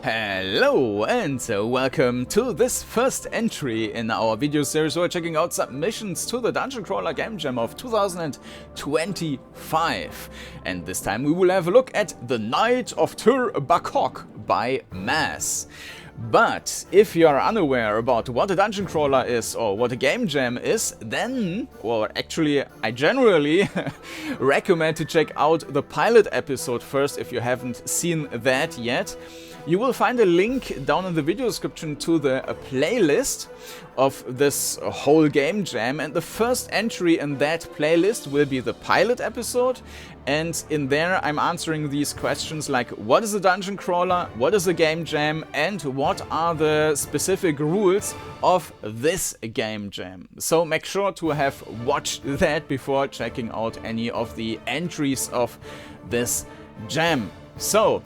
Hello and welcome to this first entry in our video series where we're checking out submissions to the DungeonCrawler Game Jam of 2025. And this time we will have a look at the Knight of Tyr Ba'cock by Mass. But if you are unaware about what a dungeon crawler is or what a game jam is, then, well, actually I generally recommend to check out the pilot episode first if you haven't seen that yet. You will find a link down in the video description to the playlist of this whole game jam, and the first entry in that playlist will be the pilot episode, and in there I'm answering these questions like what is a dungeon crawler, what is a game jam, and what are the specific rules of this game jam. So make sure to have watched that before checking out any of the entries of this jam. So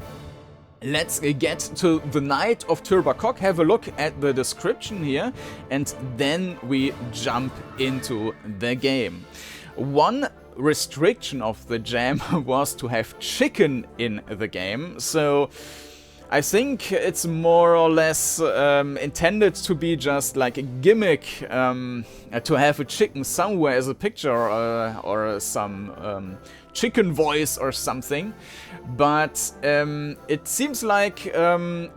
let's get to the Knight of Tyr Ba'cock, have a look at the description here, and then we jump into the game. One restriction of the jam was to have chicken in the game, so I think it's more or less intended to be just like a gimmick to have a chicken somewhere as a picture or some chicken voice or something. But it seems like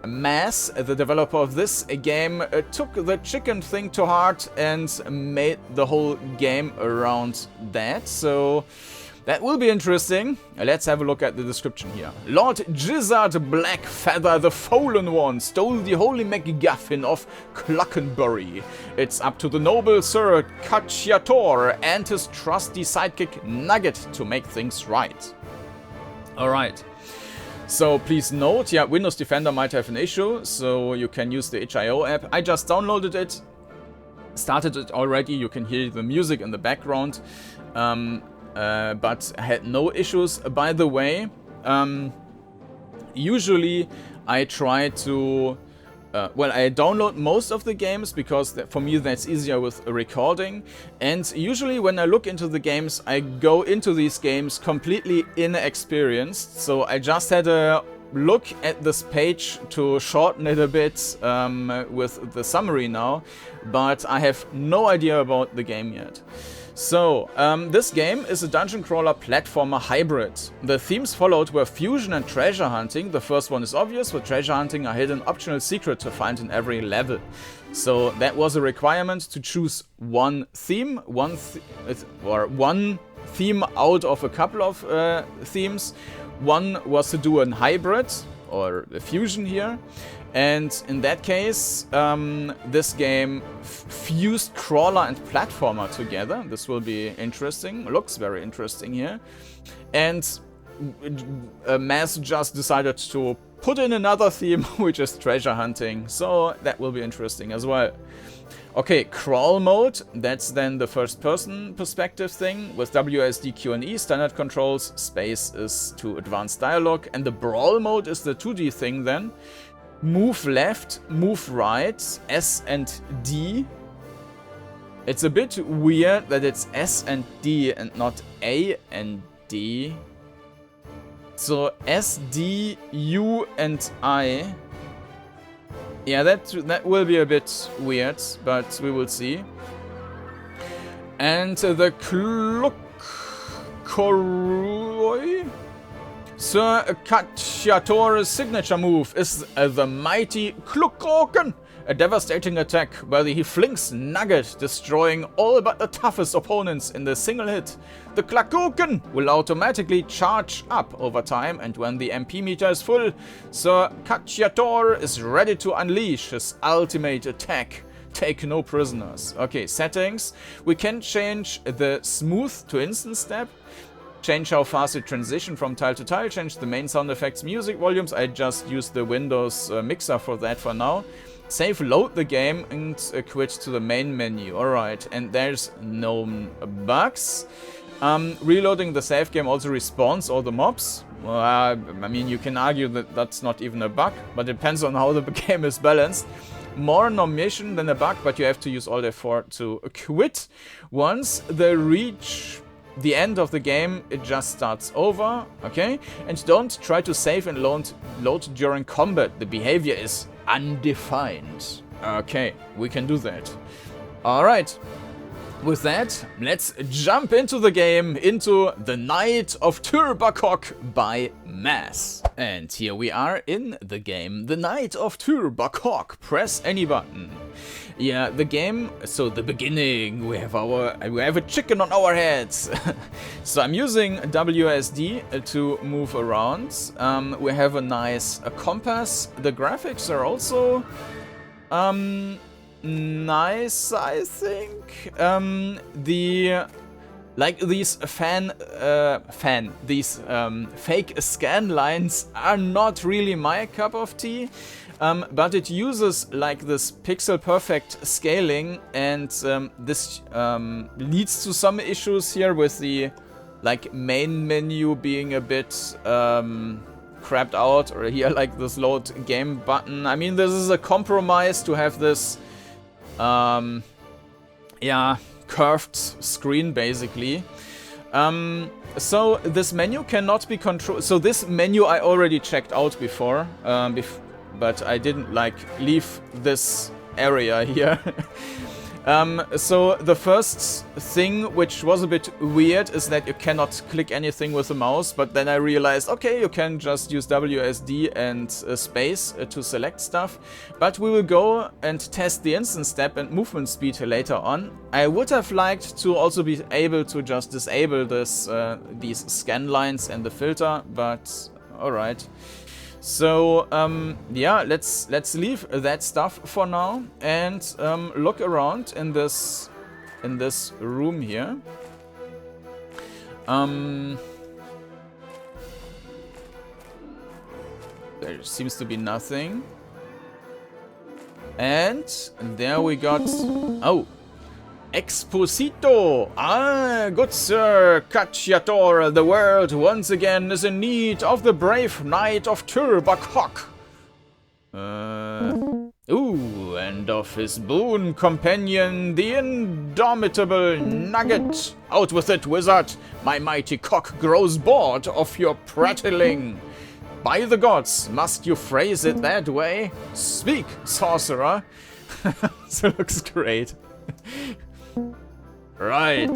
Mass, the developer of this game, took the chicken thing to heart and made the whole game around that. So that will be interesting. Let's have a look at the description here. Lord Gizzard Blackfeather, the Fallen One, stole the holy MacGuffin of Clockenbury. It's up to the noble Sir Cacciatore and his trusty sidekick Nugget to make things right. Alright. So please note, yeah, Windows Defender might have an issue, so you can use the itch.io app. I just downloaded it, started it already, you can hear the music in the background. But I had no issues. By the way, usually I try to I download most of the games because for me that's easier with a recording, and usually when I look into the games I go into these games completely inexperienced, so I just had a look at this page to shorten it a bit with the summary now, but I have no idea about the game yet. So, this game is a dungeon crawler platformer hybrid. The themes followed were fusion and treasure hunting. The first one is obvious, with treasure hunting a hidden optional secret to find in every level. So that was a requirement to choose one theme, one theme out of a couple of themes. One was to do a hybrid, or a fusion here. And in that case, this game fused crawler and platformer together. This will be interesting. Looks very interesting here. And Mass just decided to put in another theme, which is treasure hunting. So that will be interesting as well. Okay, crawl mode. That's then the first person perspective thing with WASD, Q and E, standard controls. Space is to advanced dialogue. And the brawl mode is the 2D thing then. Move left, move right, S and D. It's a bit weird that it's S and D and not A and D. So S, D, U and I. Yeah, that will be a bit weird, but we will see. And the Clockenbury. Sir Cacciatore's signature move is the mighty Clockenbury, a devastating attack where he flings Nugget, destroying all but the toughest opponents in the single hit. The Clockenbury will automatically charge up over time, and when the MP meter is full, Sir Cacciatore is ready to unleash his ultimate attack. Take no prisoners. Okay, settings. We can change the smooth to instant step. Change how fast it transitions from tile to tile, change the main sound effects, music volumes. I just used the Windows mixer for that for now. Save, load the game, and quit to the main menu. Alright, and there's no bugs. Reloading the save game also respawns all the mobs. Well, I mean, you can argue that that's not even a bug, but it depends on how the game is balanced. More non-mission than a bug, but you have to use Alt F4 to quit. Once the reach the end of the game, it just starts over, okay? And don't try to save and load during combat. The behavior is undefined. Okay, we can do that. Alright. With that, let's jump into the game, into the Knight of Tyr Ba'cock by Mass. And here we are in the game, the Knight of Tyr Ba'cock. Press any button. Yeah, the game, so the beginning, we have a chicken on our heads. So I'm using WSD to move around. We have a nice compass. The graphics are also nice, I think. These fake scan lines are not really my cup of tea. But it uses like this pixel perfect scaling, and this leads to some issues here with the like main menu being a bit crapped out, or here like this load game button. I mean, this is a compromise to have this yeah, curved screen basically. So this menu cannot be controlled. So this menu I already checked out before, but I didn't like leave this area here. So the first thing, which was a bit weird, is that you cannot click anything with the mouse, but then I realized, okay, you can just use WSD and space to select stuff. But we will go and test the instant step and movement speed later on. I would have liked to also be able to just disable this, these scan lines and the filter, but alright. So, yeah, let's leave that stuff for now and look around in this room here. There seems to be nothing. And there we got... Oh! Exposito! Ah, good sir, Cacciatore, the world once again is in need of the brave Knight of Tyr Ba'cock. Ooh, and of his boon companion, the indomitable Nugget. Out with it, wizard! My mighty cock grows bored of your prattling. By the gods, must you phrase it that way? Speak, sorcerer! This looks great. Right,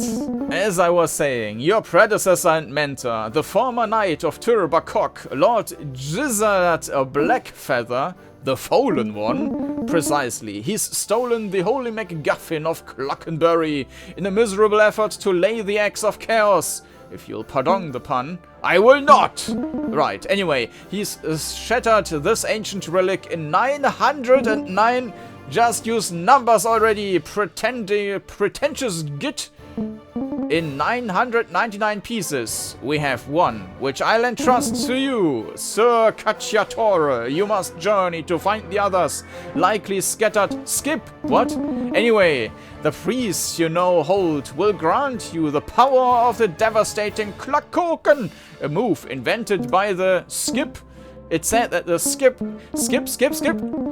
as I was saying, your predecessor and mentor, the former Knight of Tyr Ba'cock, Lord Gizzard Blackfeather, the Fallen One, precisely. He's stolen the holy MacGuffin of Clockenbury in a miserable effort to lay the axe of chaos. If you'll pardon the pun, I will not! Right, anyway, he's shattered this ancient relic in 909... Just use numbers already, pretentious git. In 999 pieces, we have one, which I'll entrust to you, Sir Cacciatore. You must journey to find the others, likely scattered. Skip! What? Anyway, the freeze you now hold will grant you the power of the devastating Klakoken, a move invented by the Skip. It said that the skip.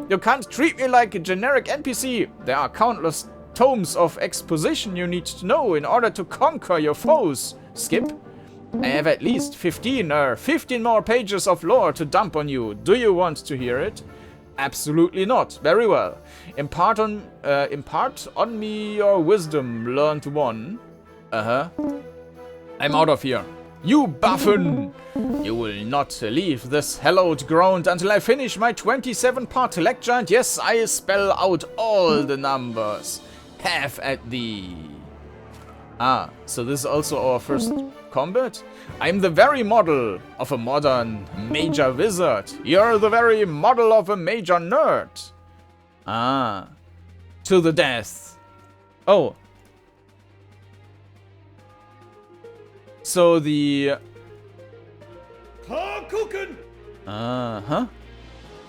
You can't treat me like a generic NPC. There are countless tomes of exposition you need to know in order to conquer your foes. Skip. I have at least 15 more pages of lore to dump on you. Do you want to hear it? Absolutely not. Very well. Impart on me your wisdom, learned one. I'm out of here. You buffon! You will not leave this hallowed ground until I finish my 27-part lecture, and yes, I spell out all the numbers. Have at thee. Ah, so this is also our first combat? I'm the very model of a modern major wizard. You're the very model of a major nerd. Ah. To the death. Oh. So the...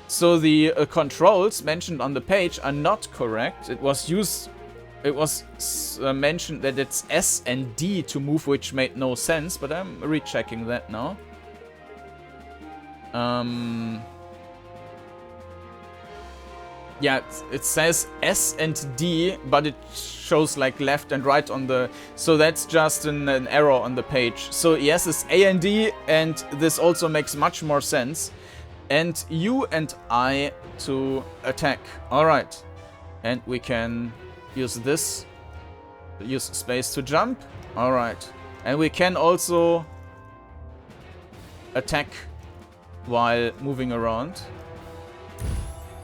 So the controls mentioned on the page are not correct. It was mentioned that it's S and D to move, which made no sense, but I'm rechecking that now. Yeah, it says S and D, but it shows like left and right on the... So that's just an error on the page. So yes, it's A and D, and this also makes much more sense. And U and I to attack. Alright. And we can use this. Use space to jump. Alright. And we can also attack while moving around.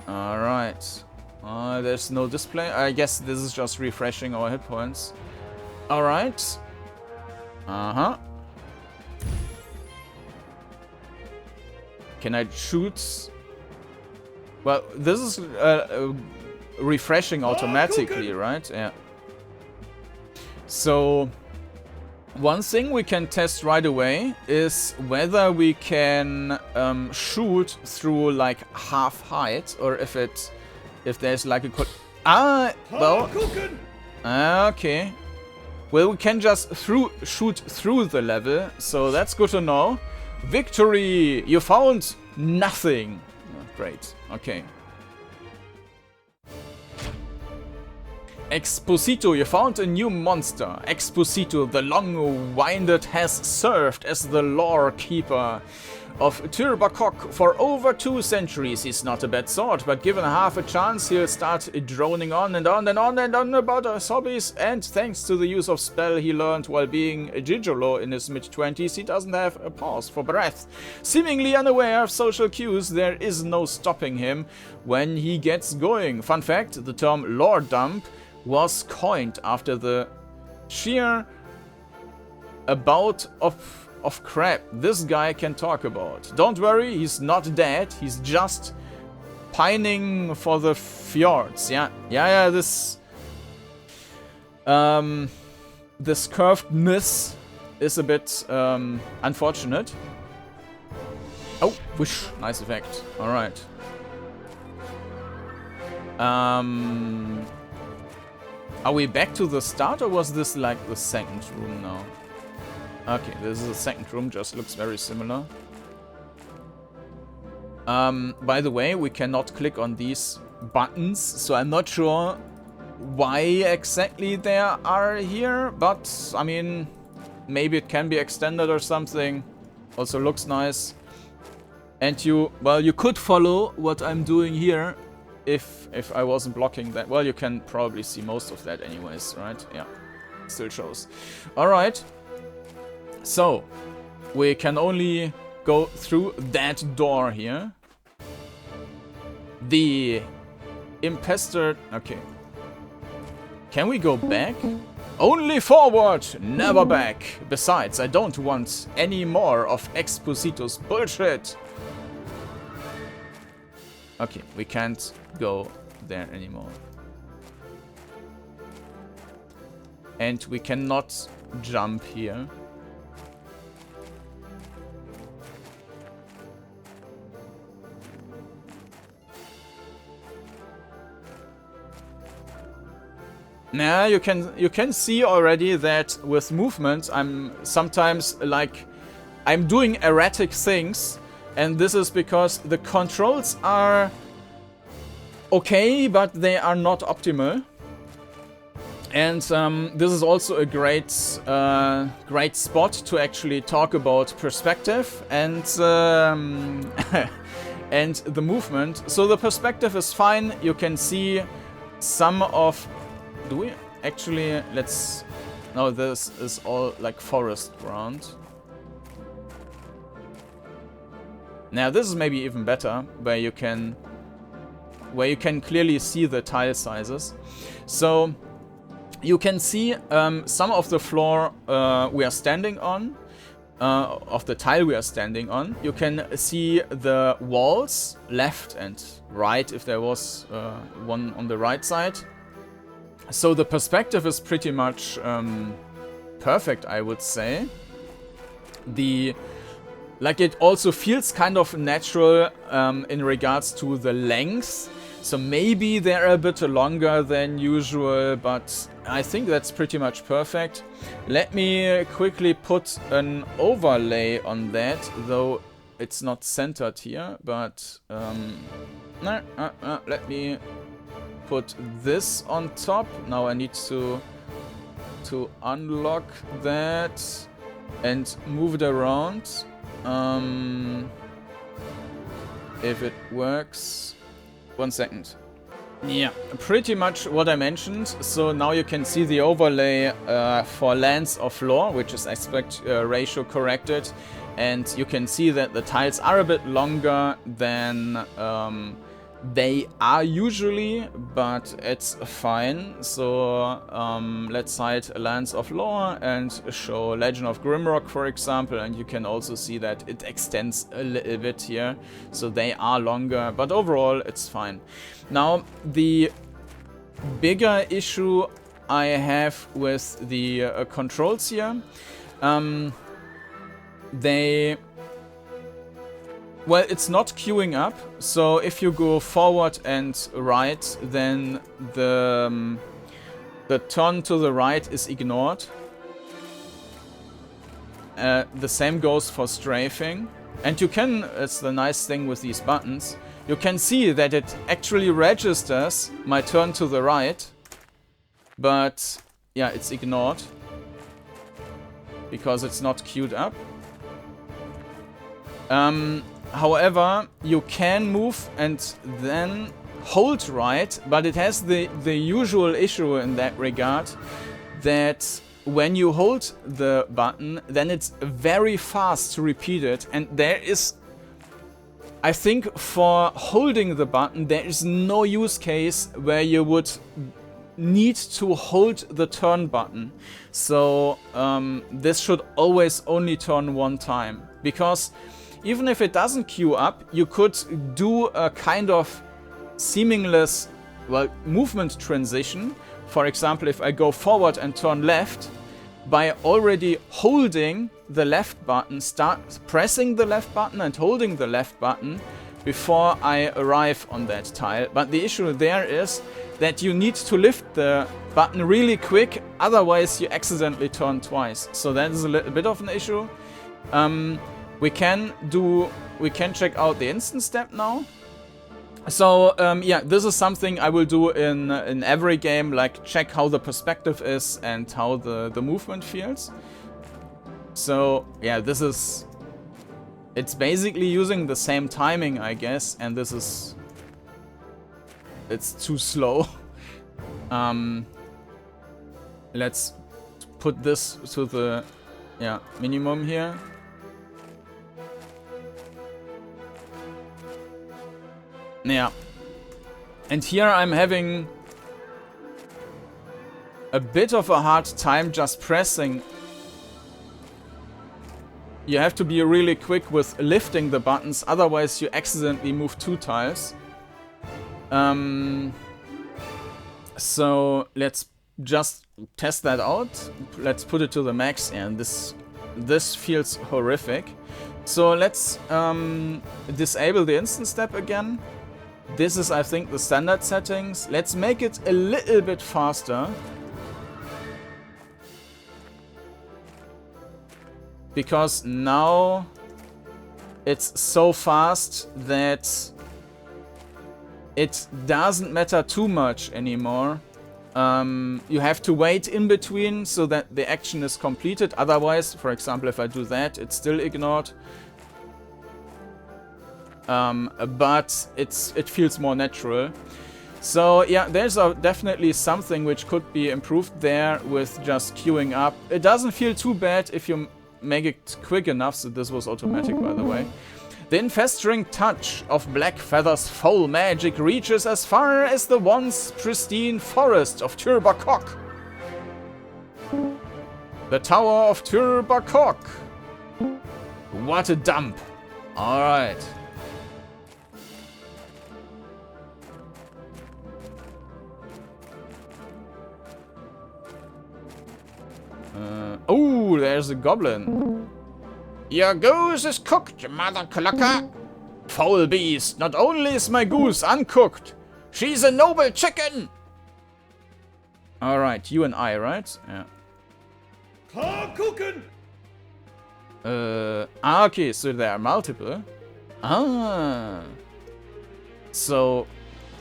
Alright. There's no display. I guess this is just refreshing our hit points. Alright. Uh-huh. Can I shoot? Well, this is refreshing automatically, right? Yeah. So, one thing we can test right away is whether we can shoot through like half height, or if there's like a well, okay. Well, we can just shoot through the level, so that's good to know. Victory! You found nothing. Oh, great. Okay. Exposito, you found a new monster. Exposito, the long-winded, has served as the lore keeper of Tyr Ba'cock for over 2 centuries. He's not a bad sort, but given half a chance, he'll start droning on and on and on and on about his hobbies. And thanks to the use of spell he learned while being a gigolo in his mid-20s, he doesn't have a pause for breath. Seemingly unaware of social cues, there is no stopping him when he gets going. Fun fact, the term lore dump was coined after the sheer bout of crap this guy can talk about. Don't worry, he's not dead, he's just pining for the fjords. Yeah, this curvedness is a bit unfortunate. Oh, whoosh, nice effect. Alright. Are we back to the start, or was this like the second room now? Okay, this is the second room, just looks very similar. By the way, we cannot click on these buttons, so I'm not sure why exactly they are here, but I mean, maybe it can be extended or something. Also looks nice. And you could follow what I'm doing here if I wasn't blocking that. Well, you can probably see most of that anyways, right? Yeah, still shows. Alright. So, we can only go through that door here. The impestered... Okay. Can we go back? Only forward, never back. Besides, I don't want any more of Exposito's bullshit. Okay, we can't go there anymore. And we cannot jump here. Now you can see already that with movement I'm sometimes like I'm doing erratic things, and this is because the controls are okay, but they are not optimal. And this is also a great spot to actually talk about perspective and and the movement. So the perspective is fine. You can see some of... Do we actually... Let's... No, this is all like forest ground. Now this is maybe even better, where you can clearly see the tile sizes. So you can see some of the floor we are standing on, of the tile we are standing on. You can see the walls, left and right, if there was one on the right side. So the perspective is pretty much perfect, I would say. Like it also feels kind of natural in regards to the length. So maybe they're a bit longer than usual, but I think that's pretty much perfect. Let me quickly put an overlay on that, though it's not centered here, but let me put this on top. Now I need to unlock that and move it around. If it works. 1 second. Yeah, pretty much what I mentioned. So now you can see the overlay for Lands of Lore, which is aspect ratio corrected. And you can see that the tiles are a bit longer than they are usually, but it's fine. So let's hide Lands of Lore and show Legend of Grimrock, for example, and you can also see that it extends a little bit here. So they are longer, but overall it's fine. Now, the bigger issue I have with the controls here, well, it's not queuing up, so if you go forward and right, then the turn to the right is ignored. The same goes for strafing. And you can, it's the nice thing with these buttons, you can see that it actually registers my turn to the right, but yeah, it's ignored because it's not queued up. However, you can move and then hold right, but it has the usual issue in that regard that when you hold the button, then it's very fast to repeat it. And there is, I think, for holding the button, there is no use case where you would need to hold the turn button. So this should always only turn one time, because even if it doesn't queue up, you could do a kind of seamless, well, movement transition. For example, if I go forward and turn left, by already holding the left button, start pressing the left button and holding the left button before I arrive on that tile. But the issue there is that you need to lift the button really quick, otherwise you accidentally turn twice. So that is a little bit of an issue. We can check out the instant step now. So yeah, this is something I will do in every game, like check how the perspective is and how the movement feels. So yeah, it's basically using the same timing, I guess, and it's too slow. Let's put this to the minimum here. Yeah, and here I'm having a bit of a hard time just pressing. You have to be really quick with lifting the buttons, otherwise you accidentally move 2 tiles. So let's just test that out. Let's put it to the max, and this feels horrific. So let's disable the instant step again. This is, I think, the standard settings. Let's make it a little bit faster. Because now it's so fast that it doesn't matter too much anymore. You have to wait in between so that the action is completed. Otherwise, for example, if I do that, it's still ignored. But it feels more natural. So yeah, there's definitely something which could be improved there with just queuing up. It doesn't feel too bad if you make it quick enough, so this was automatic, by the way. The infesting touch of Black Feather's foul magic reaches as far as the once pristine forest of Tyr Ba'cock. The Tower of Tyr Ba'cock. What a dump. Alright. Oh, there's a goblin. Your goose is cooked, you mother clucker. Foul beast, not only is my goose uncooked, she's a noble chicken. Alright, you and I, right? Yeah. Okay, so there are multiple. So,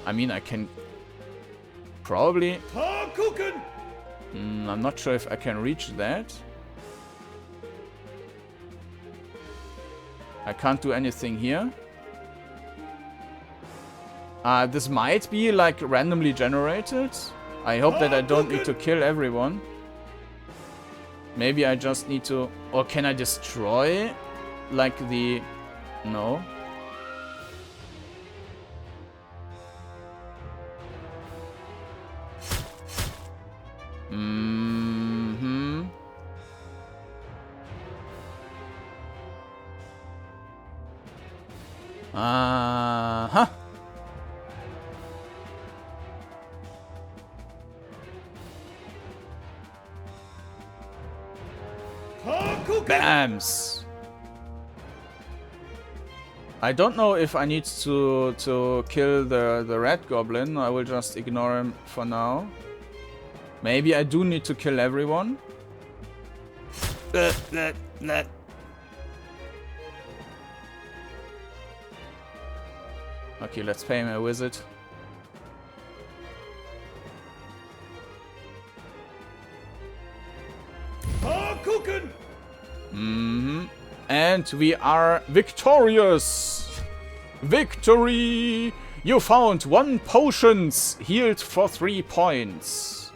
I mean, I can Probably. I'm not sure if I can reach that. I can't do anything here. This might be like randomly generated. I hope that I don't need to kill everyone. Maybe I just need to... Or can I destroy like the... No. Uh-huh. Bams. I don't know if I need to kill the red goblin. I will just ignore him for now. Maybe I do need to kill everyone. Okay, let's pay him a visit. And we are victorious! Victory! You found 1 potions, healed for 3 points.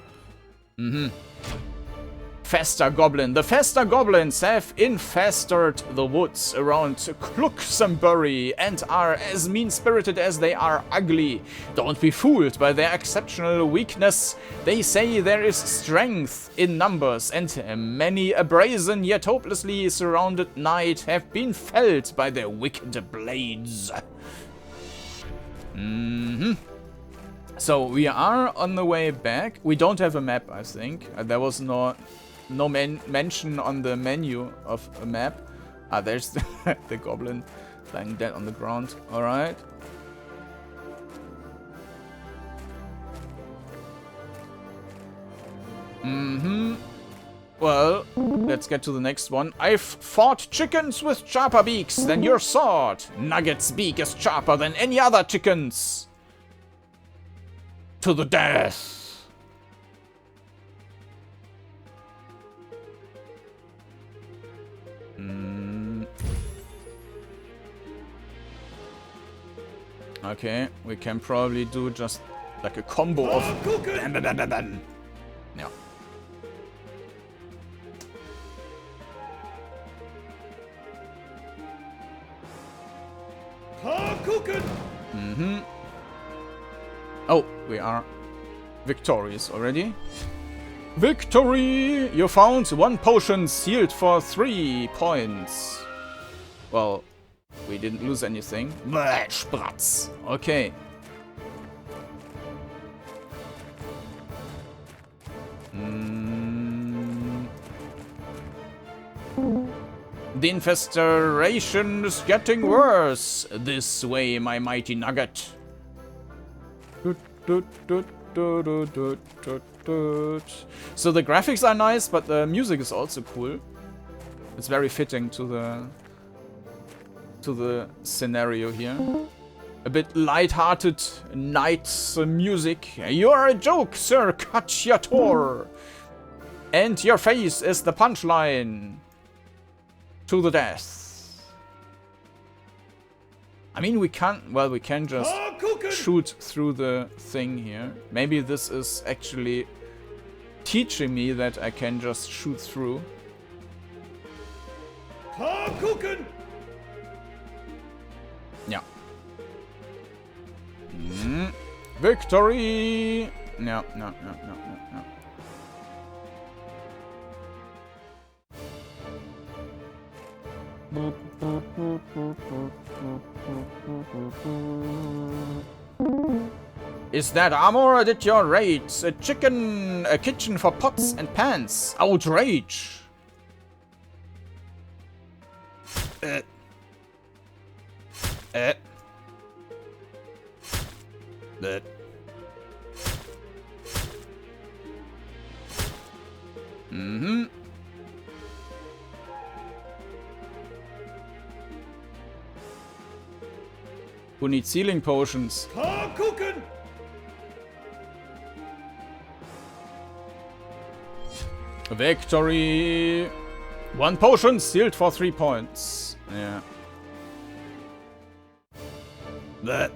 Fester Goblin. The Fester Goblins have infested the woods around Cluxembury and are as mean-spirited as they are ugly. Don't be fooled by their exceptional weakness. They say there is strength in numbers, and many a brazen yet hopelessly surrounded knight have been felled by their wicked blades. So we are on the way back. We don't have a map, I think. There was no mention on the menu of a map. There's the goblin lying dead on the ground. Alright. Well, let's get to the next one. I've fought chickens with sharper beaks than your sword. Nugget's beak is sharper than any other chicken's. To the death. Okay, we can probably do just like a combo of bam, bam, bam, bam, bam. Yeah. Oh, we are victorious already. Victory! You found 1 potion sealed for 3 points. Well, we didn't lose anything. Spratz. Okay. The infestation is getting worse. This way, my mighty nugget. So the graphics are nice, but the music is also cool. It's very fitting to the scenario here. A bit light-hearted knight's music. You're a joke, Sir Cacciatore. And your face is the punchline. To the death. I mean, we can't... Well, we can just shoot through the thing here. Maybe this is actually teaching me that I can just shoot through. Yeah. Victory! No. Is that armor or did your raids? A kitchen for pots and pans. Outrage! Who needs healing potions? Victory! 1 potion sealed for 3 points. Yeah. Blech.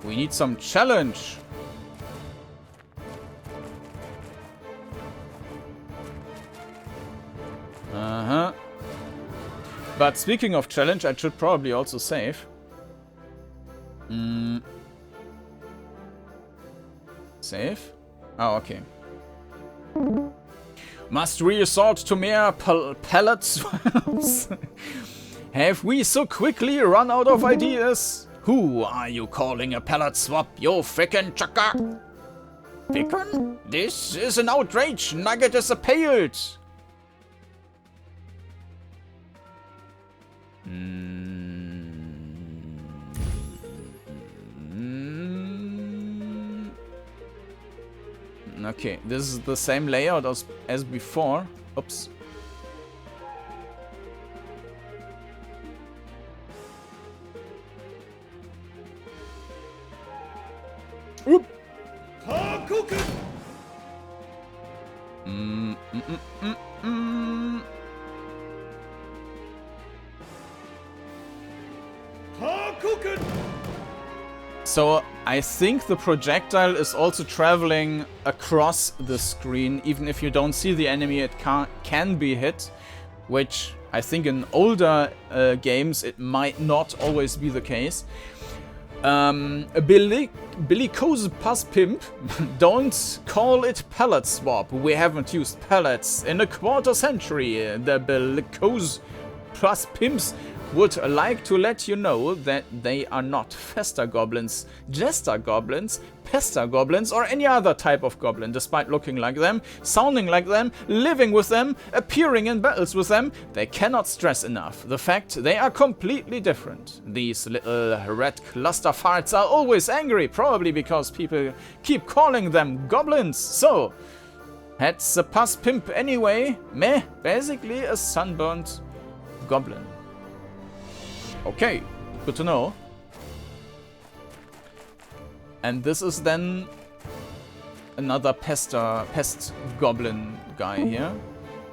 We need some challenge. Uh-huh. But speaking of challenge, I should probably also save. Save? Oh, okay. Must we resort to mere pallet swaps? Have we so quickly run out of ideas? Who are you calling a pallet swap, you frickin' chucker? Ficken? This is an outrage. Nugget is appalled. Okay, this is the same layout as before. Oops. Oop. So I think the projectile is also traveling across the screen. Even if you don't see the enemy, it can be hit, which I think in older games it might not always be the case. Bellicose Pass Pimp, don't call it pallet swap. We haven't used pallets in a quarter century. The Bellicose Pass Pimps would like to let you know that they are not Fester Goblins, Jester Goblins, Pester Goblins, or any other type of goblin, despite looking like them, sounding like them, living with them, appearing in battles with them. They cannot stress enough the fact they are completely different. These little red cluster farts are always angry, probably because people keep calling them goblins. So, that's a Pass Pimp anyway. Meh, basically a sunburnt goblin. Okay, good to know. And this is then another pest goblin guy here.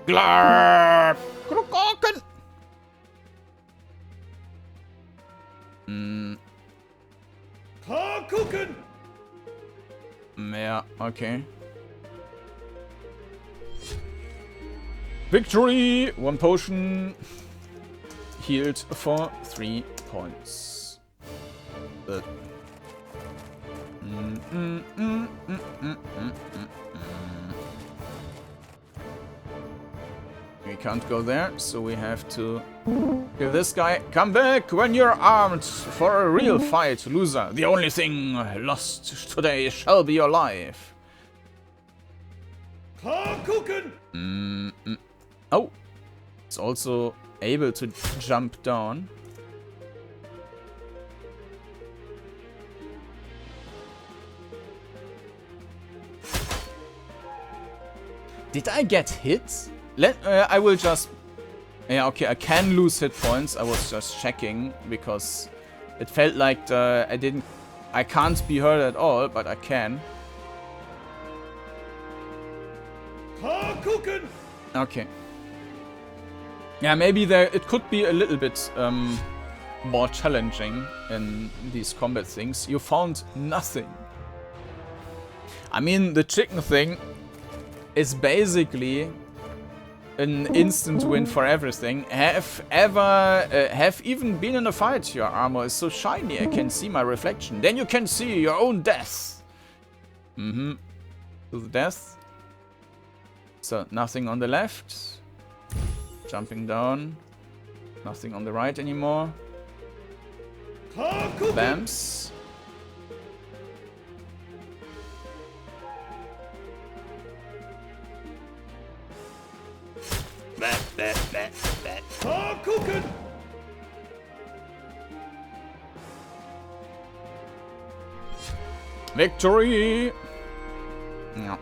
Glarp! Krokoken! Yeah, okay. Victory! 1 potion. Healed for 3 points. We can't go there, so we have to kill this guy. Come back when you're armed for a real fight, loser. The only thing lost today shall be your life. Oh, it's also able to jump down. Did I get hit? I will just... Yeah, okay, I can lose hit points. I was just checking because it felt like I can't be hurt at all, but I can. Okay. Yeah, maybe it could be a little bit more challenging in these combat things. You found nothing. I mean, the chicken thing is basically an instant win for everything. Have even been in a fight? Your armor is so shiny, I can see my reflection. Then you can see your own death. To the death. So, nothing on the left. Jumping down. Nothing on the right anymore. Bams. Victory! No.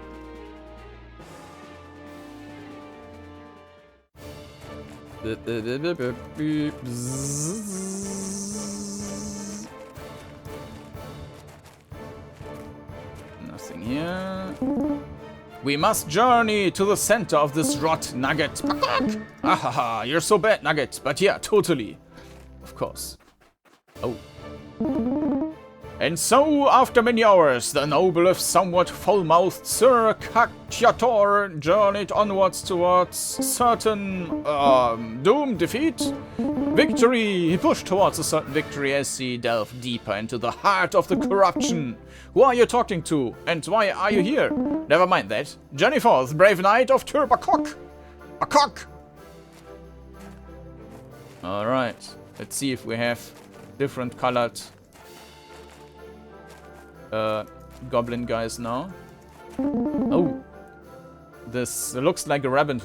something here. We must journey to the center of this rot, Nugget. Ahaha, you're so bad, Nugget. But yeah, totally. Of course. Oh. And so, after many hours, the noble if somewhat full-mouthed Sir Kacciator journeyed onwards towards certain, doomed defeat. Victory! He pushed towards a certain victory as he delved deeper into the heart of the corruption. Who are you talking to? And why are you here? Never mind that. Journey forth, brave Knight of Tyr Ba'cock! Ba'cock! Alright. Let's see if we have different colored goblin guys now. Oh. This looks like a rabbit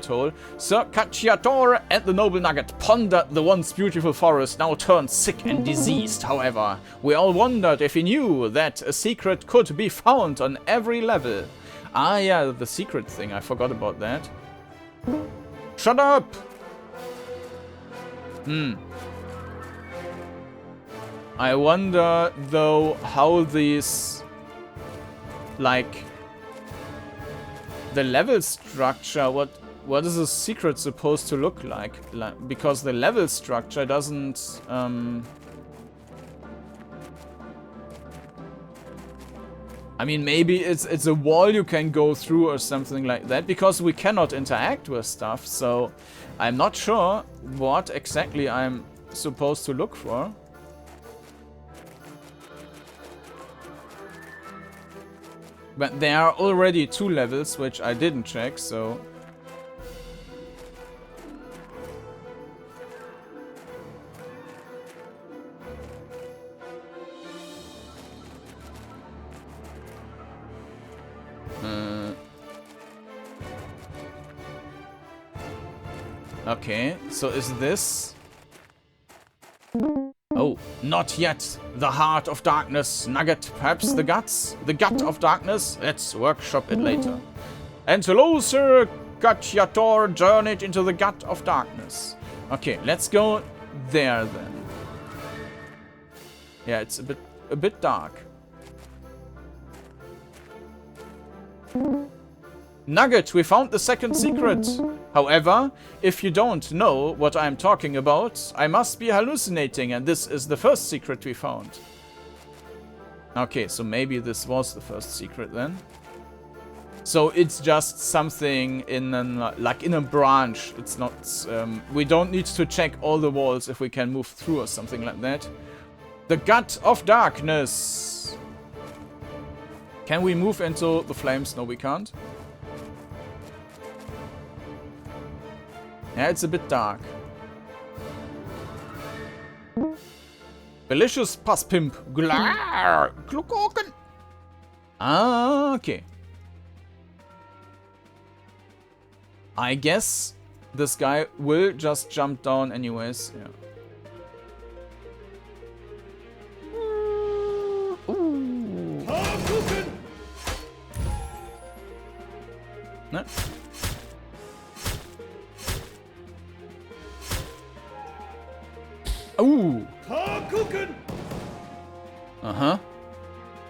hole. Sir Kacciator and the noble Nugget pondered the once beautiful forest, now turned sick and diseased, however. We all wondered if he knew that a secret could be found on every level. Ah yeah, the secret thing, I forgot about that. Shut up! I wonder, though, how these, like, the level structure, what is a secret supposed to look like? Because the level structure doesn't, I mean, maybe it's a wall you can go through or something like that, because we cannot interact with stuff, so I'm not sure what exactly I'm supposed to look for. But there are already 2 levels, which I didn't check, so... Okay, so is this... Oh, not yet. The heart of darkness, Nugget, perhaps the guts? The gut of darkness? Let's workshop it later. And hello, Sir Kacciator journeyed into the gut of darkness. Okay, let's go there then. Yeah, it's a bit dark. Nugget, we found the second secret. However, if you don't know what I'm talking about, I must be hallucinating, and this is the first secret we found. Okay, so maybe this was the first secret then. So it's just something in an, like in a branch. It's not, we don't need to check all the walls if we can move through or something like that. The gut of darkness. Can we move into the flames? No, we can't. Yeah, it's a bit dark. Delicious Pass Pimp. Glar. Glukoken. Ah, okay. I guess this guy will just jump down anyways. Yeah. No. Ooh. Uh-huh.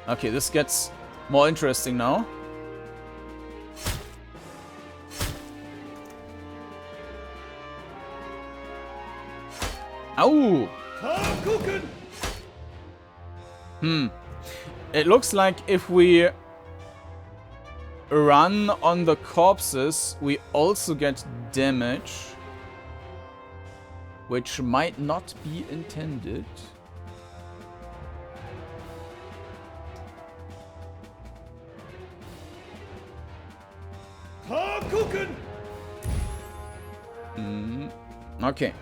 Okay, this gets more interesting now. Ow! It looks like if we run on the corpses, we also get damage. Which might not be intended. Okay.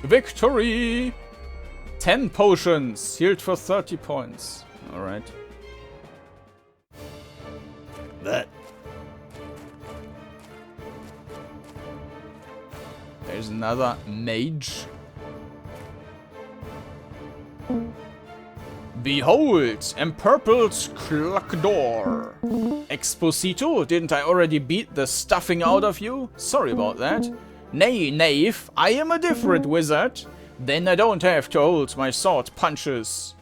Victory! 10 potions, healed for 30 points. Alright. That. There's another mage. Behold, empurpled Kordanor. Exposito, didn't I already beat the stuffing out of you? Sorry about that. Nay, knave, I am a different wizard. Then I don't have to hold my sword punches.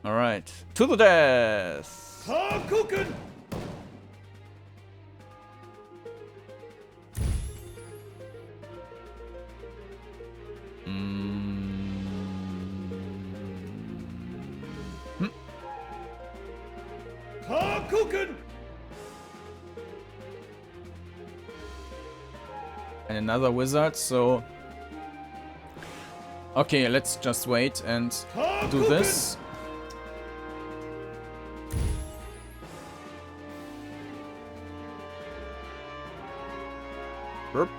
Alright. To the death! Hakuken! Hakuken! And another wizard, so... Okay, let's just wait and do this. Burp.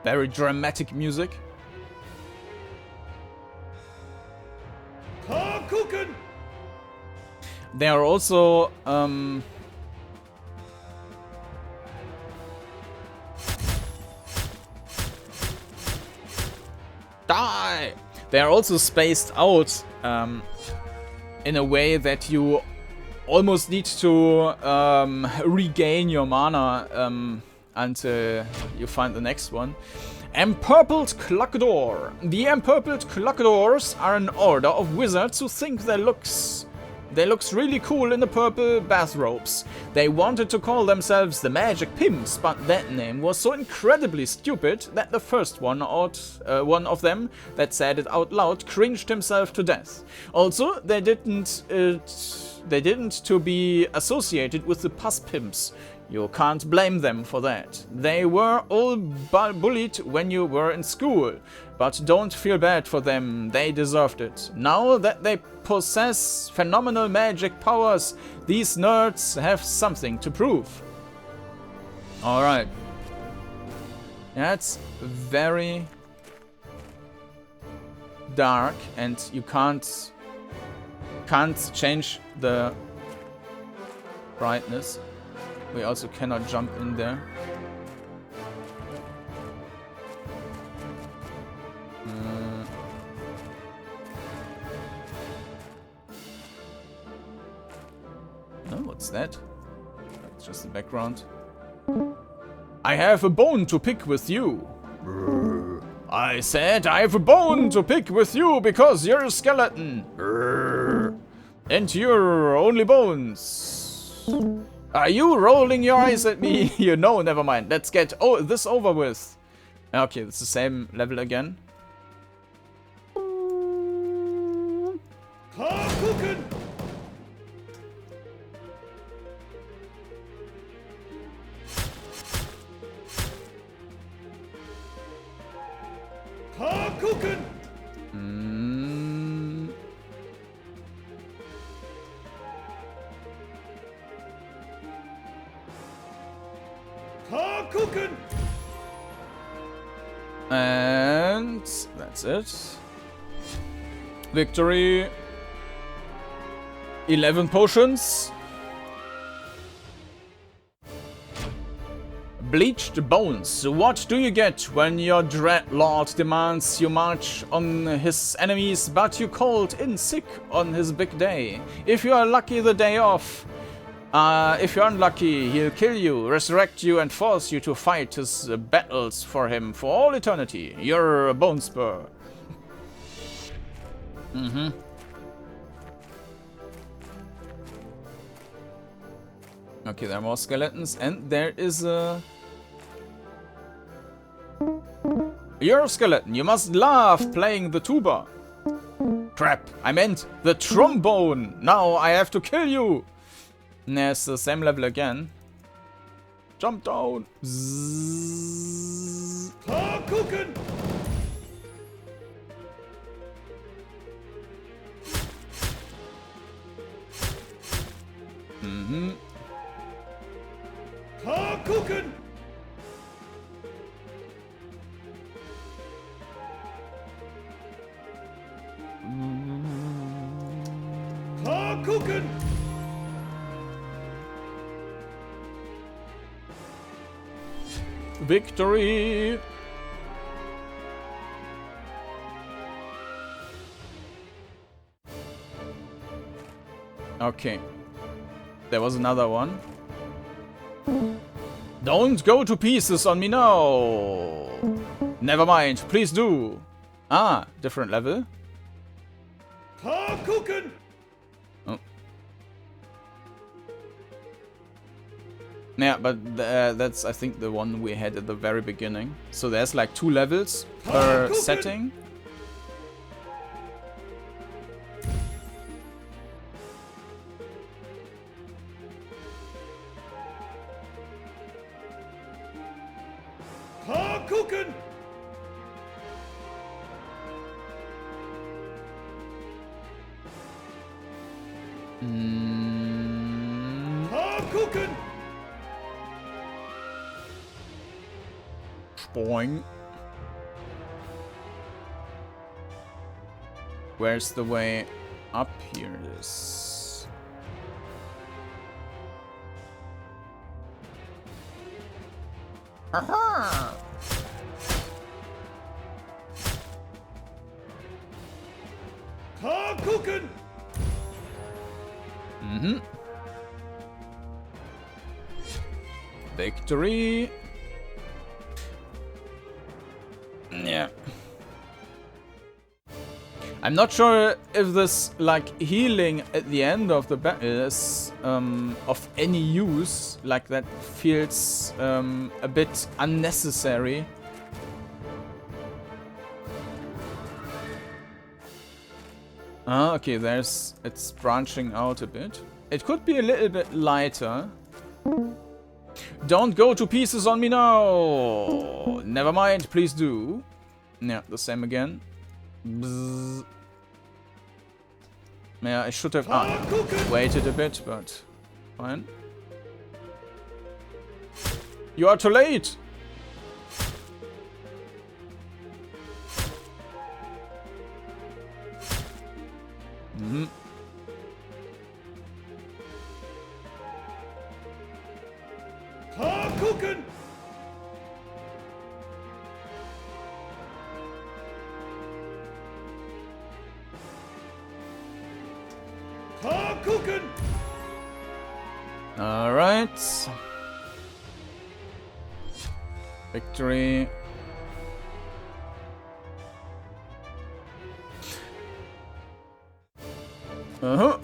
Very dramatic music. Hakuken! They are also die! They are also spaced out in a way that you almost need to regain your mana until you find the next one. Empurpled Kordanor. The Empurpled Kordanors are an order of wizards who think they looks really cool in the purple bathrobes. They wanted to call themselves the Magic Pimps, but that name was so incredibly stupid that the first one of them that said it out loud cringed himself to death. Also, they didn't to be associated with the Pus Pimps. You can't blame them for that. They were all bullied when you were in school, but don't feel bad for them, they deserved it. Now that they possess phenomenal magic powers, these nerds have something to prove. Alright. That's very dark, and you can't change the brightness. We also cannot jump in there. No, what's that? That's just the background. I have a bone to pick with you. I said I have a bone to pick with you because you're a skeleton. And you're only bones. Are you rolling your eyes at me? You know, never mind. Let's get this over with. Okay, it's the same level again. Hakuken! Hakuken! Hakuken! And that's it. Victory. 11 potions. Bleached bones. What do you get when your dread lord demands you march on his enemies, but you called in sick on his big day? If you are lucky, the day off. If you're unlucky, he'll kill you, resurrect you, and force you to fight his battles for him for all eternity. You're a bone spur. Okay, there are more skeletons, and there is a... You're a skeleton. You must laugh playing the tuba. Crap, I meant the trombone. Now I have to kill you. There's the same level again. Jump down. Zzz. Hakuken! Hakuken! Hakuken! Victory! Okay. There was another one. Don't go to pieces on me now! Never mind, please do. Ah, different level. Kuchen. Oh. Yeah, but that's, I think, the one we had at the very beginning. So there's like 2 levels per setting. Kuchen. Kuchen. Boing. Where's the way up here? This. Aha! Kuchen. Mm-hmm. Victory. Yeah. I'm not sure if this, like, healing at the end of the battle is of any use. Like, that feels a bit unnecessary. Ah, okay, it's branching out a bit. It could be a little bit lighter. Don't go to pieces on me now! Never mind, please do. Yeah, the same again. Bzz. Yeah, I should have waited a bit, but fine. You are too late! Mm-hmm. Kuchen. Kuchen. All right. Victory. Uh-huh.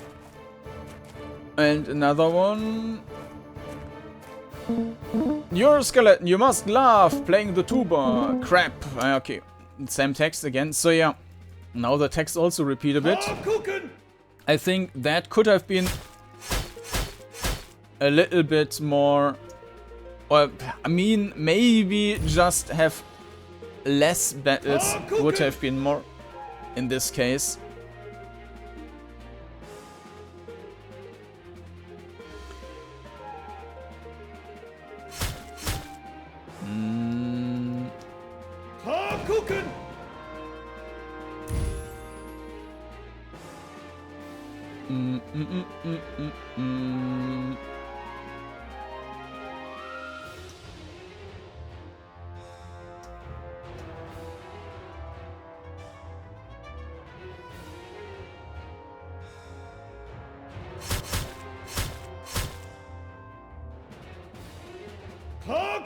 And another one. You're a skeleton, you must laugh, playing the tuba. Crap. Okay, same text again. So yeah, now the text also repeat a bit. I think that could have been a little bit more, or I mean, maybe just have less battles would have been more in this case. Kuchen.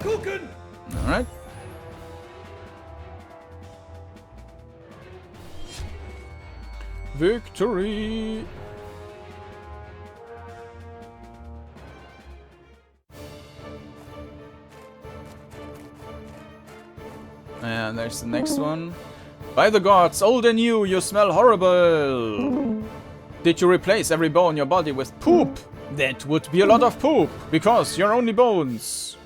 Kuchen. All right. Victory! And there's the next one. By the gods, old and new, you smell horrible! Did you replace every bone in your body with poop? That would be a lot of poop, because you're only bones.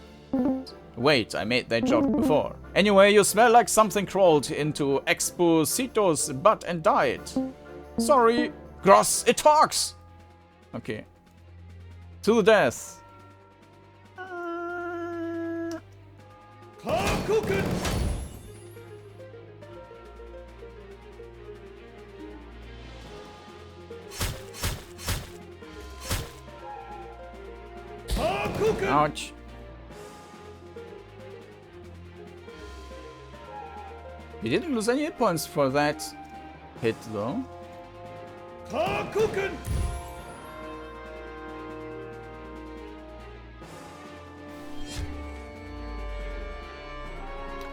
Wait, I made that joke before. Anyway, you smell like something crawled into Exposito's butt and died. Sorry, Gross, it talks! Okay. To the death. Kuchen. Ouch. We didn't lose any hit points for that hit though. Kuchen.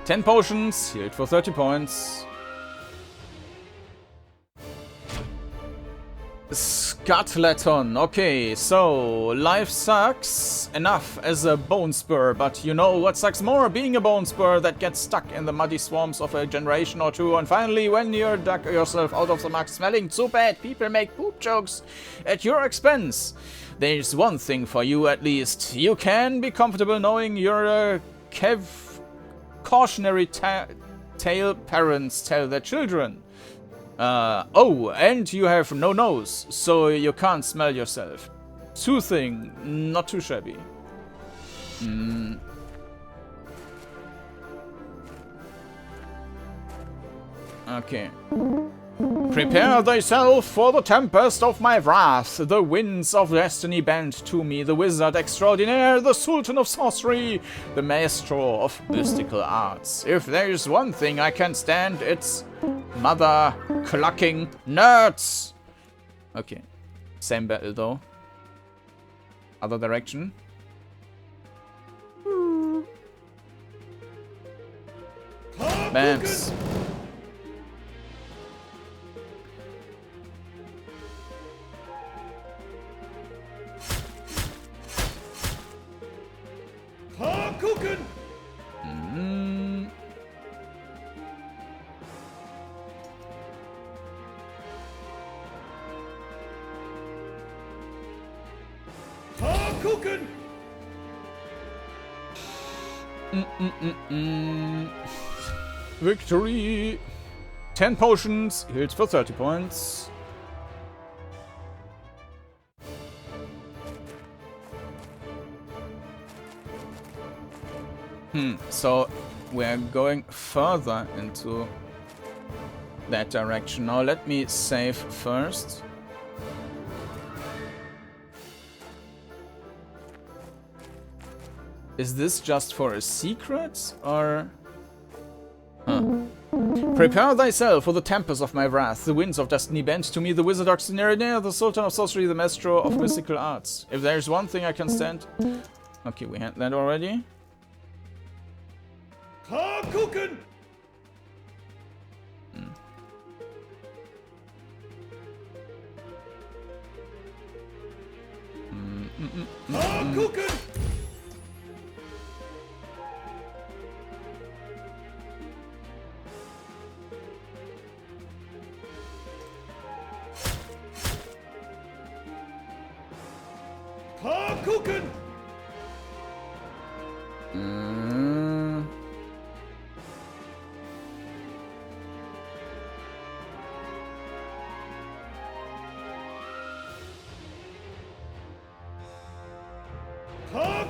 10 potions, healed for 30 points. Scuttleton. Okay, so life sucks enough as a bone spur, but you know what sucks more? Being a bone spur that gets stuck in the muddy swamps of a generation or two, and finally when you're dug yourself out of the muck smelling so bad people make poop jokes at your expense. There's one thing for you at least. You can be comfortable knowing you're a cautionary tale parents tell their children. Oh, and you have no nose, so you can't smell yourself. Soothing, not too shabby. Okay. Prepare thyself for the tempest of my wrath. The winds of destiny bend to me, the wizard extraordinaire, the sultan of sorcery, the maestro of mystical arts. If there's one thing I can stand, it's mother clucking nerds. Okay. Same battle though. Other direction. Bams. Kuchen! Kuchen! Victory! 10 potions, healed for 30 points. So we're going further into that direction. Now let me save first. Is this just for a secret, or... Prepare thyself for the tempest of my wrath. The winds of destiny bend to me, the wizard extraordinaire, the sultan of sorcery, the maestro of mystical arts. If there's one thing I can stand... Okay, we had that already. Kuchen! Kuchen! Kuchen!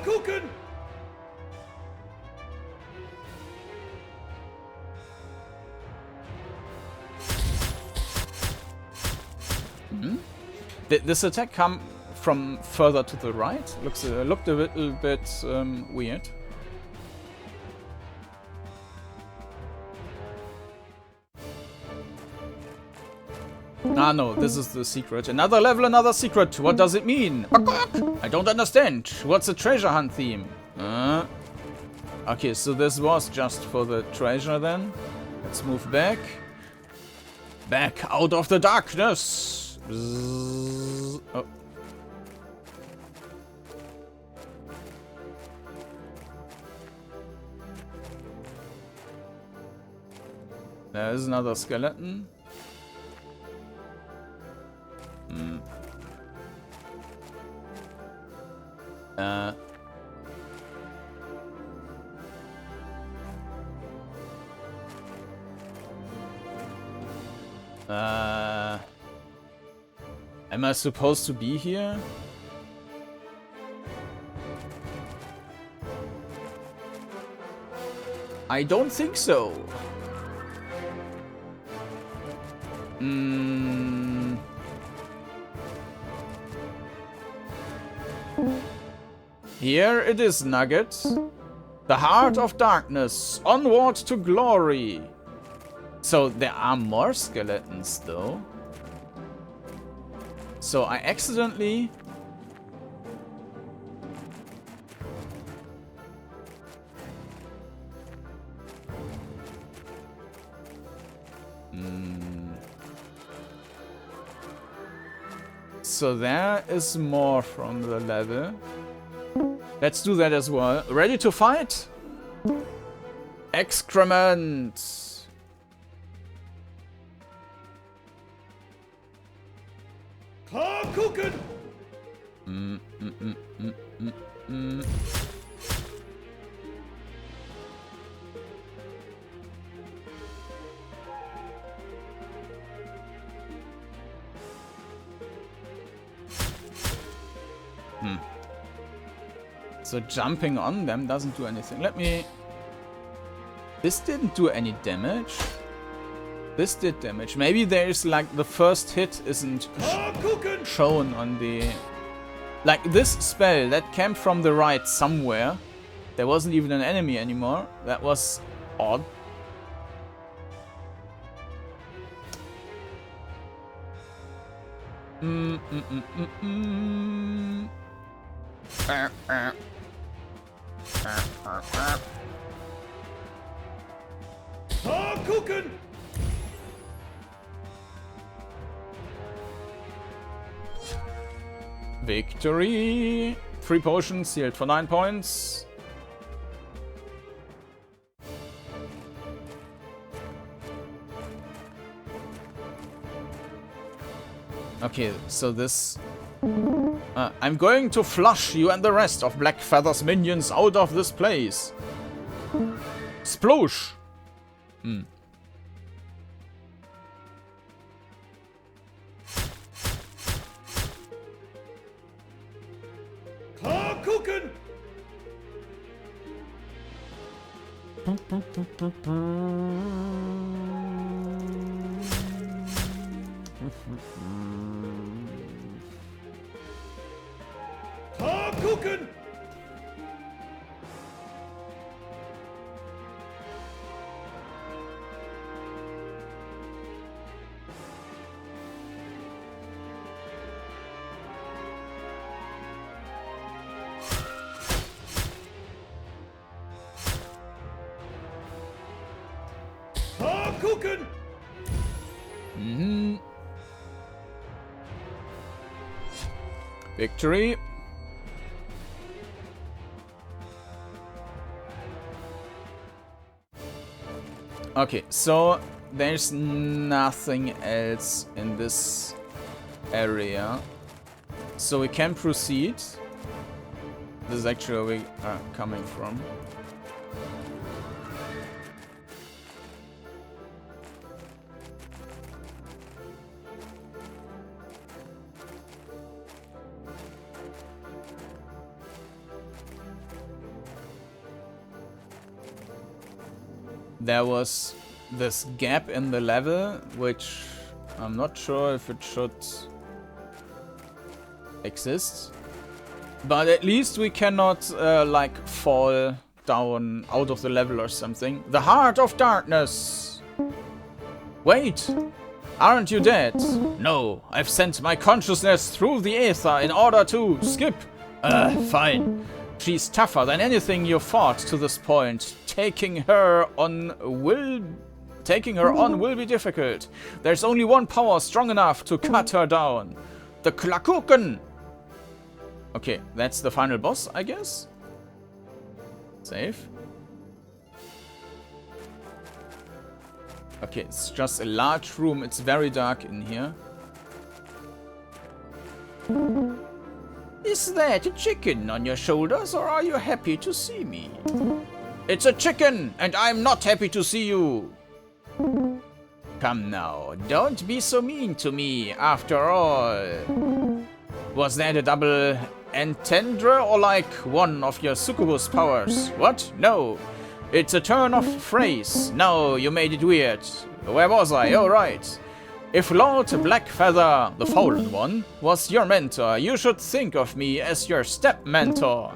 Kuchen! Did this attack come from further to the right? Looked a little bit weird. Ah no, this is the secret. Another level, another secret. What does it mean? I don't understand. What's the treasure hunt theme? Okay, so this was just for the treasure then. Let's move back. Back out of the darkness. Bzzz. Oh. There's another skeleton. Am I supposed to be here? I don't think so. Here it is, Nugget. The heart of darkness, onward to glory. So there are more skeletons, though. So I accidentally... So there is more from the level. Let's do that as well. Ready to fight? Excrement! Kuchen! So jumping on them doesn't do anything. Let me... This didn't do any damage. This did damage. Maybe there's like the first hit isn't shown on the... Like this spell that came from the right somewhere. There wasn't even an enemy anymore. That was odd. Kuchen! Victory! 3 potions sealed for 9 points. Okay, so this... I'm going to flush you and the rest of Blackfeather's minions out of this place. Sploosh! Kuchen! Kuchen! Kuchen! Victory. Okay, so there's nothing else in this area. So we can proceed. This is actually where we are coming from. There was this gap in the level, which I'm not sure if it should exist. But at least we cannot, like, fall down out of the level or something. The Heart of Darkness! Wait! Aren't you dead? No, I've sent my consciousness through the aether in order to skip. Fine. She's tougher than anything you fought to this point. Taking her on will be difficult. There's only one power strong enough to cut her down. The Klakuken! Okay, that's the final boss, I guess. Save. Okay, it's just a large room. It's very dark in here. Is that a chicken on your shoulders, or are you happy to see me? It's a chicken, and I'm not happy to see you. Come now, don't be so mean to me, after all. Was that a double entendre, or like one of your succubus powers? What? No. It's a turn of phrase. Now you made it weird. Where was I? Oh, right. If Lord Blackfeather, the Fallen One, was your mentor, you should think of me as your step-mentor.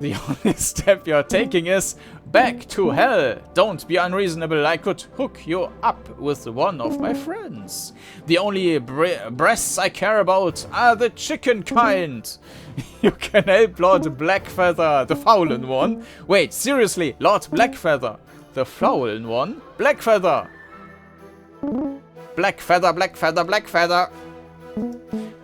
The only step you're taking is back to hell. Don't be unreasonable. I could hook you up with one of my friends. The only breasts I care about are the chicken kind. You can help Lord Blackfeather, the Fallen One. Wait, seriously, Lord Blackfeather, the Fallen One? Blackfeather! Black feather, black feather, black feather.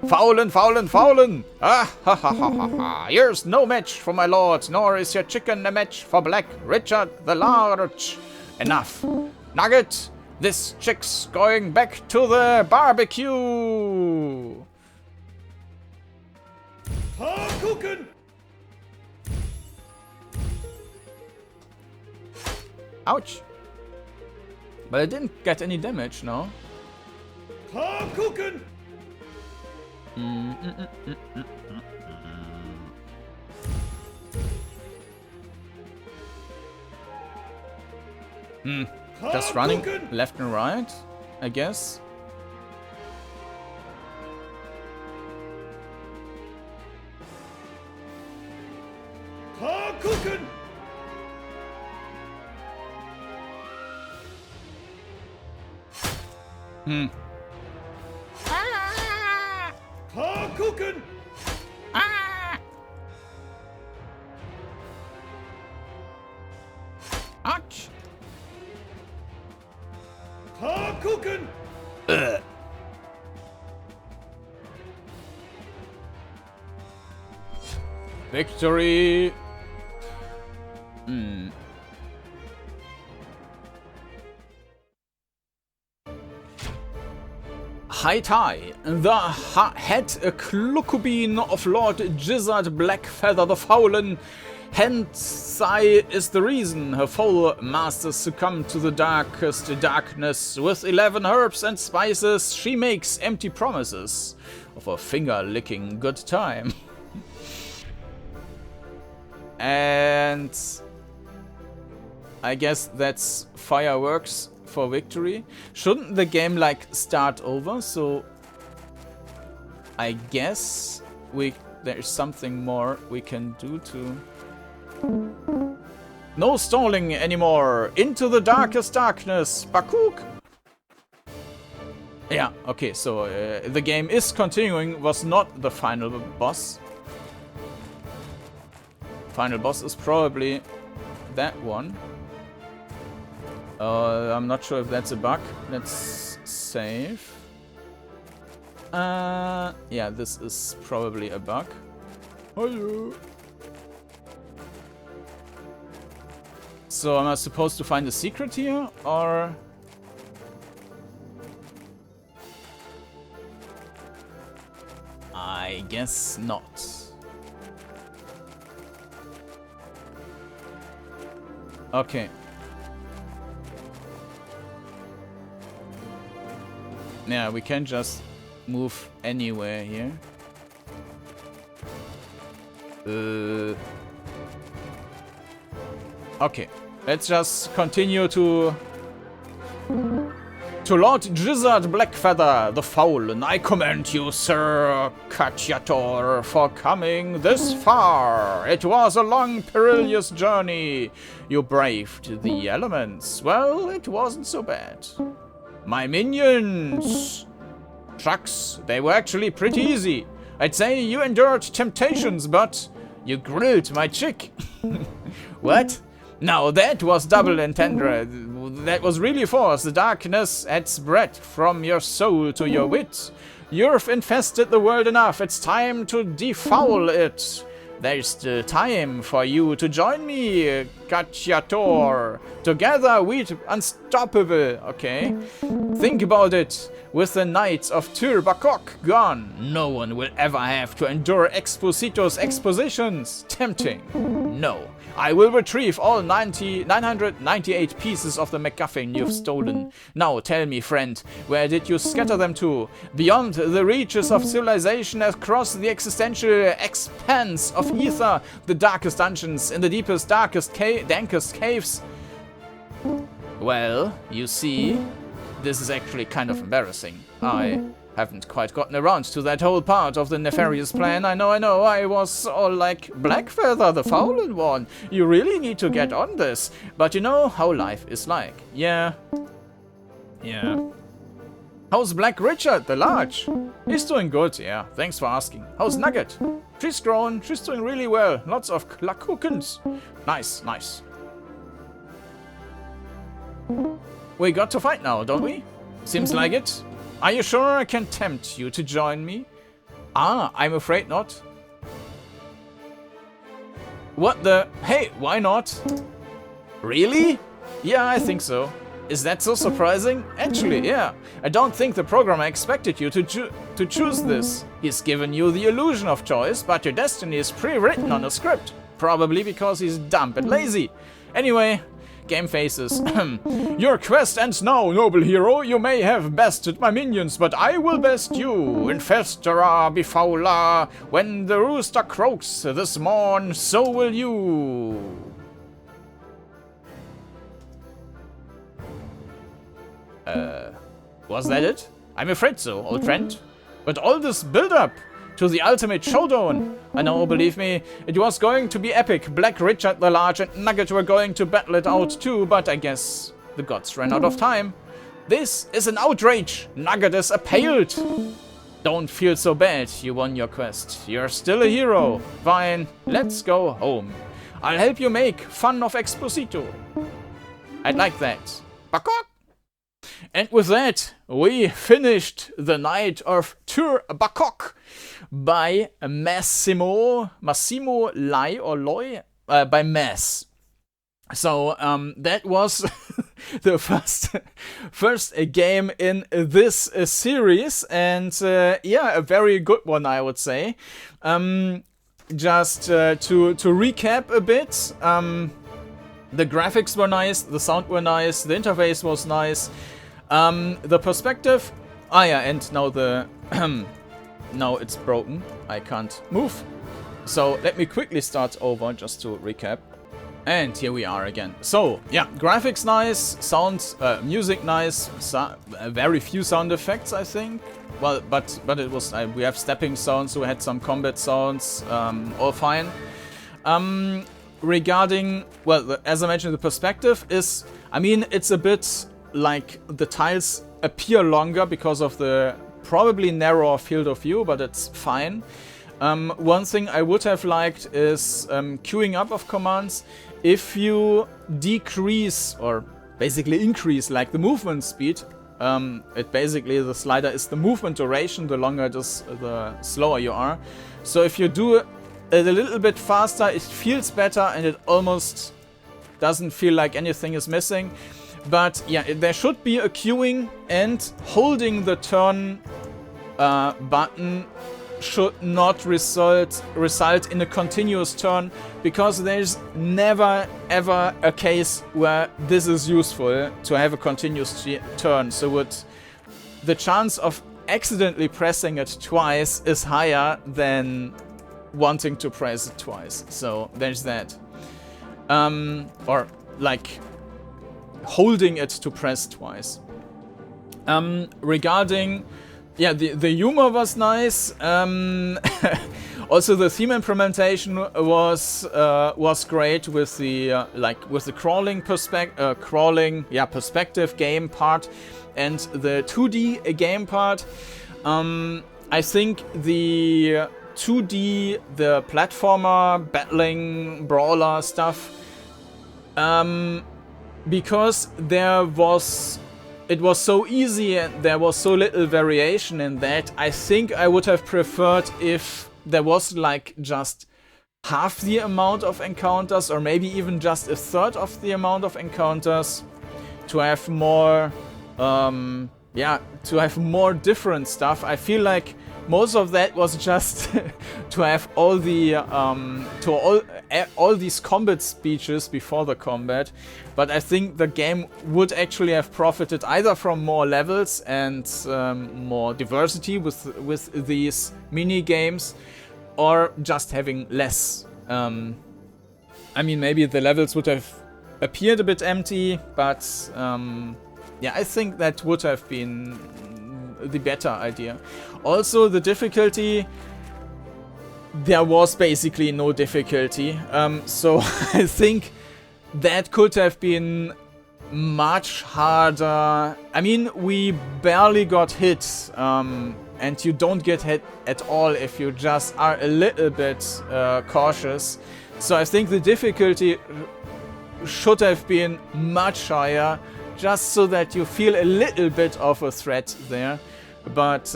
Faulen, faulen, faulen. Ah, ha, ha, ha, ha, ha. Here's no match for my lord, nor is your chicken a match for Black Richard the Large. Enough. Nugget, this chick's going back to the barbecue. Kuchen. Ouch. But I didn't get any damage, no? Kuchen. Just running left and right, I guess. Kuchen. Kuchen. Ouch. Kuchen. Victory. High tie, the head clucubine of Lord Gizzard Blackfeather the Fowlen, hence is the reason her foul masters succumb to the darkest darkness. With 11 herbs and spices, she makes empty promises of a finger-licking good time. And I guess that's fireworks for victory. Shouldn't the game like start over? So I guess there's something more we can do to... No stalling anymore! Into the darkest darkness! Ba'cock! Yeah, okay, so the game is continuing, was not the final boss. Final boss is probably that one. I'm not sure if that's a bug. Let's save. Yeah, this is probably a bug. Hello. So am I supposed to find a secret here, or... I guess not. Okay. Yeah, we can just move anywhere here. Okay, let's just continue to Lord Gizzard Blackfeather the Fowlen. I commend you, Sir Cacciator, for coming this far. It was a long, perilous journey. You braved the elements. Well, it wasn't so bad. My minions! Shucks, they were actually pretty easy. I'd say you endured temptations, but you grilled my chick. What? Now that was double entendre. That was really force. The darkness had spread from your soul to your wit. You've infested the world enough. It's time to defoul it. There's still time for you to join me, Cacciator. Together we're unstoppable, okay? Think about it. With the Knight of Tyr Ba'cock gone, no one will ever have to endure Exposito's expositions. Tempting. No. I will retrieve all 998 pieces of the MacGuffin you've stolen. Now tell me, friend, where did you scatter them to? Beyond the reaches of civilization, across the existential expanse of ether, the darkest dungeons, in the deepest, darkest, dankest caves? Well, you see, this is actually kind of embarrassing. I haven't quite gotten around to that whole part of the nefarious plan. I know, I was all like, Blackfeather, the Fowlen one. You really need to get on this. But you know how life is like. Yeah. How's Black Richard, the Large? He's doing good, yeah. Thanks for asking. How's Nugget? She's grown. She's doing really well. Lots of Klackhookens. Nice. We got to fight now, don't we? Seems like it. Are you sure I can tempt you to join me? Ah, I'm afraid not. What the? Hey, why not? Really? Yeah, I think so. Is that so surprising? Actually, yeah. I don't think the programmer expected you to choose this. He's given you the illusion of choice, but your destiny is pre-written on a script. Probably because he's dumb and lazy. Anyway, game faces. Your quest ends now, noble hero. You may have bested my minions, but I will best you. Infestera befouler. When the rooster croaks this morn, so will you. Was that it? I'm afraid so, old friend. But all this build-up to the ultimate showdown. I know, believe me, it was going to be epic. Black Richard the Large and Nugget were going to battle it out too, but I guess the gods ran out of time. This is an outrage. Nugget is appalled. Don't feel so bad. You won your quest. You're still a hero. Fine, let's go home. I'll help you make fun of Exposito. I'd like that. Ba'cock! And with that, we finished the Knight of Tyr Ba'cock by Massimo Lai or Loy by Mass. So that was the first game in this series, and yeah, a very good one, I would say. Just to recap a bit, the graphics were nice, the sound were nice, the interface was nice. The perspective, yeah, and now the now it's broken. I can't move. So let me quickly start over just to recap. And here we are again. So yeah, graphics nice, sound, music nice. Very few sound effects, I think. Well, but it was we have stepping sounds, so we had some combat sounds. All fine. Regarding, well, as I mentioned, the perspective is, I mean, it's a bit like the tiles appear longer because of the probably narrower field of view, but it's fine. One thing I would have liked is queuing up of commands. If you decrease or basically increase like the movement speed, it basically, the slider is the movement duration, the longer it is, the slower you are. So if you do it a little bit faster, it feels better and it almost doesn't feel like anything is missing. But yeah, there should be a queuing, and holding the turn button should not result in a continuous turn, because there's never ever a case where this is useful to have a continuous turn. So the chance of accidentally pressing it twice is higher than wanting to press it twice. So there's that. Or like holding it to press twice. Regarding, yeah, the humor was nice. Also, the theme implementation was great with the with the perspective game part and the 2D game part. I think the 2D, the platformer, battling, brawler stuff, because it was so easy and there was so little variation in that, I think I would have preferred if there was like just half the amount of encounters, or maybe even just a third of the amount of encounters, to have more, to have more different stuff. I feel like most of that was just to have all the all these combat speeches before the combat. But I think the game would actually have profited either from more levels and more diversity with these mini games, or just having less. I mean, maybe the levels would have appeared a bit empty, but yeah, I think that would have been the better idea. Also, the difficulty, there was basically no difficulty, so I think that could have been much harder. I mean, we barely got hit, and you don't get hit at all if you just are a little bit cautious. So I think the difficulty should have been much higher, just so that you feel a little bit of a threat there. But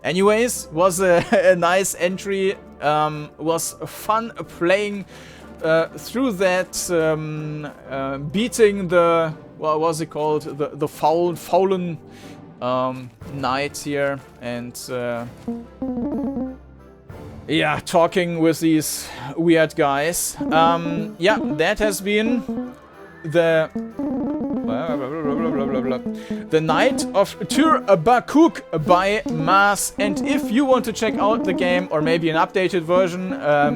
anyways, was a nice entry. Was fun playing through that, beating the, what was it called, the fallen knight here, and yeah, talking with these weird guys. Yeah, that has been the Knight of Tyr Ba'cock by Mass. And if you want to check out the game, or maybe an updated version,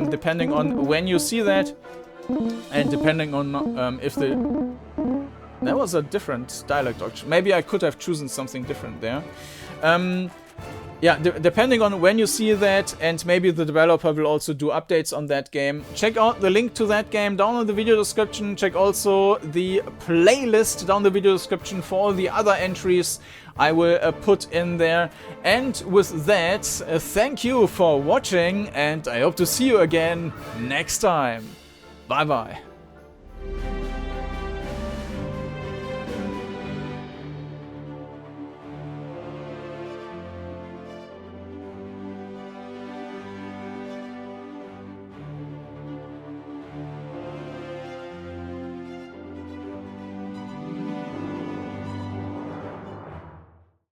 depending on when you see that, and depending on if the... That was a different dialect option. Maybe I could have chosen something different there. Yeah, depending on when you see that, and maybe the developer will also do updates on that game. Check out the link to that game down in the video description. Check also the playlist down in the video description for all the other entries I will put in there. And with that, thank you for watching, and I hope to see you again next time. Bye bye.